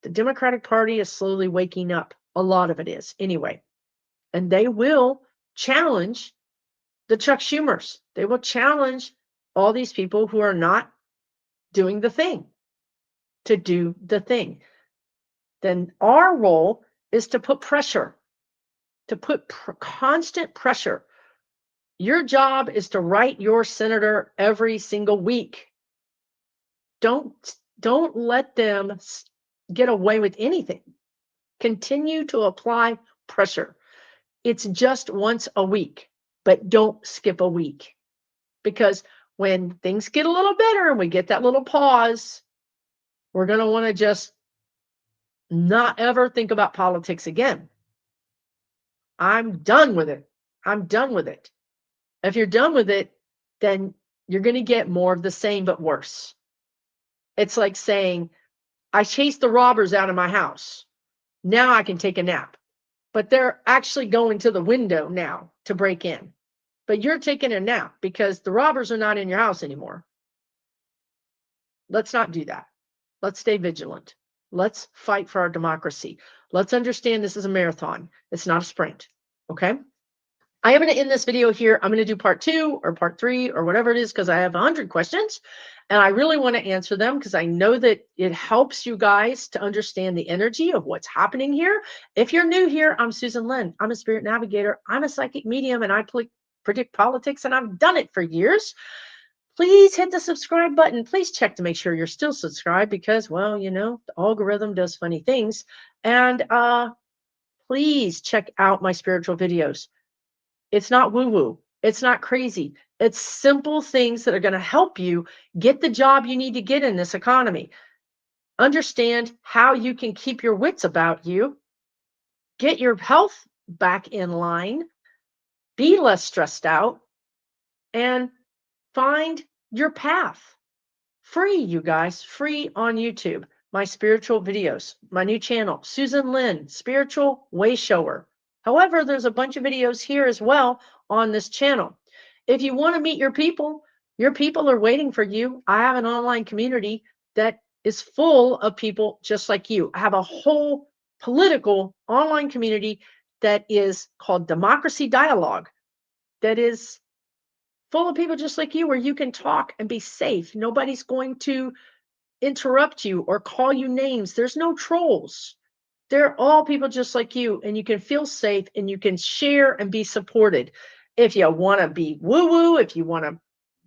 The Democratic Party is slowly waking up. A lot of it is, anyway. And they will challenge the Chuck Schumers. They will challenge all these people who are not doing the thing, to do the thing. Then our role is to put pressure, to put constant pressure. Your job is to write your senator every single week. Don't let them get away with anything. Continue to apply pressure. It's just once a week, but don't skip a week. Because when things get a little better and we get that little pause, we're going to want to just not ever think about politics again. I'm done with it. I'm done with it. If you're done with it, then you're going to get more of the same, but worse. It's like saying, I chased the robbers out of my house. Now I can take a nap. But they're actually going to the window now to break in. But you're taking a nap because the robbers are not in your house anymore. Let's not do that. Let's stay vigilant. Let's fight for our democracy. Let's understand this is a marathon. It's not a sprint. Okay? I am going to end this video here. I'm going to do part 2 or part 3 or whatever it is because I have 100 questions and I really want to answer them because I know that it helps you guys to understand the energy of what's happening here. If you're new here, I'm Susan Lynn. I'm a spirit navigator. I'm a psychic medium and I predict politics and I've done it for years. Please hit the subscribe button. Please check to make sure you're still subscribed because, well, you know, the algorithm does funny things. And please check out my spiritual videos. It's not woo-woo. It's not crazy. It's simple things that are going to help you get the job you need to get in this economy. Understand how you can keep your wits about you, get your health back in line, be less stressed out, and find your path. Free, you guys, free on YouTube. My spiritual videos, my new channel, Susan Lynn, Spiritual Way Shower. However, there's a bunch of videos here as well on this channel. If you want to meet your people are waiting for you. I have an online community that is full of people just like you. I have a whole political online community that is called Democracy Dialogue, that is full of people just like you, where you can talk and be safe. Nobody's going to interrupt you or call you names. There's no trolls. They're all people just like you, and you can feel safe and you can share and be supported. If you want to be woo-woo, if you want to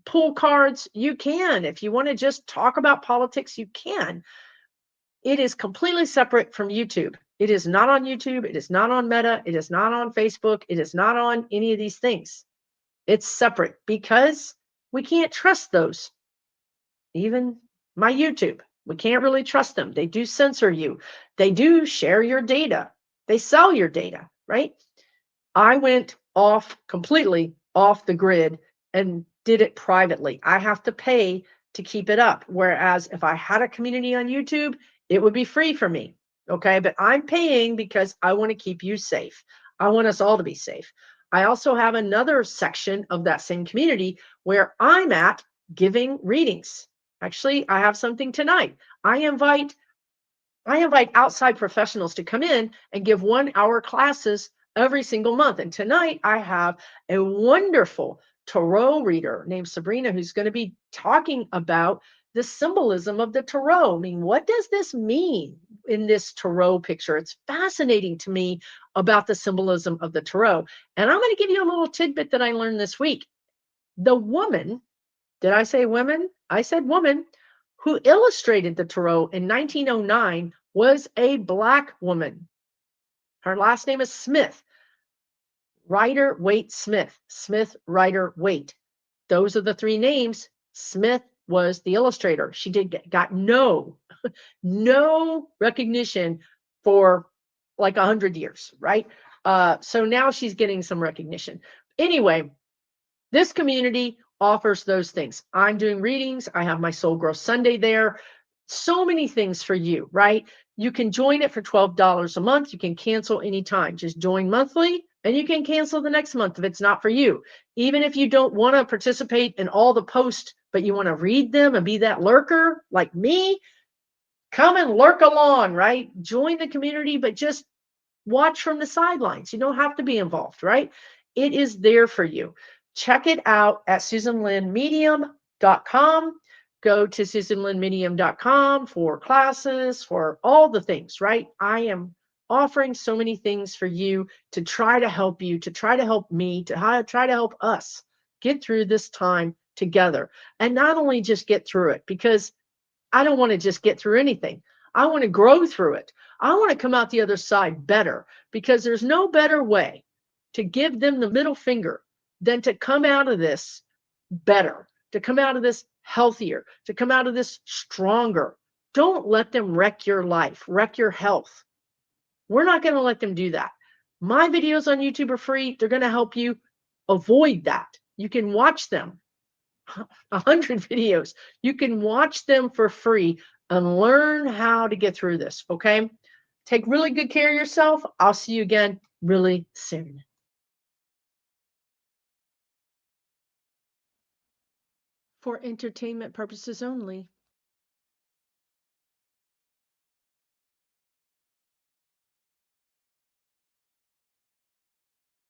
pull cards, you can. If you want to just talk about politics, you can. It is completely separate from YouTube. It is not on YouTube. It is not on Meta. It is not on Facebook. It is not on any of these things. It's separate because we can't trust those. Even my YouTube, we can't really trust them. They do censor you. They do share your data. They sell your data, right? I went completely off the grid and did it privately. I have to pay to keep it up. Whereas if I had a community on YouTube, it would be free for me. Okay. But I'm paying because I want to keep you safe. I want us all to be safe. I also have another section of that same community where I'm at giving readings. Actually, I have something tonight. I invite outside professionals to come in and give 1-hour classes every single month. And tonight I have a wonderful tarot reader named Sabrina who's going to be talking about the symbolism of the tarot. I mean, what does this mean in this tarot picture? It's fascinating to me about the symbolism of the tarot. And I'm going to give you a little tidbit that I learned this week. The woman, did I say women? I said woman, who illustrated the tarot in 1909 was a Black woman. Her last name is Smith. Rider Waite Smith. Smith, Rider Waite. Those are the three names. Smith was the illustrator. She got no recognition for like 100 years, right? So now she's getting some recognition. Anyway, this community offers those things. I'm doing readings. I have my Soul Growth Sunday there. So many things for you, right? You can join it for $12 a month. You can cancel anytime. Just join monthly and you can cancel the next month if it's not for you. Even if you don't want to participate in all the posts, but you want to read them and be that lurker like me, come and lurk along, right? Join the community, but just watch from the sidelines. You don't have to be involved, right? It is there for you. Check it out at SusanLynnMedium.com. Go to SusanLynnMedium.com for classes, for all the things, right? I am offering so many things for you to try to help you, to try to help me, to try to help us get through this time together. And not only just get through it, because I don't want to just get through anything. I want to grow through it. I want to come out the other side better, because there's no better way to give them the middle finger than to come out of this better, to come out of this healthier, to come out of this stronger. Don't let them wreck your life, wreck your health. We're not going to let them do that. My videos on YouTube are free. They're going to help you avoid that. You can watch them. 100 videos. You can watch them for free and learn how to get through this, okay? Take really good care of yourself. I'll see you again really soon. For entertainment purposes only,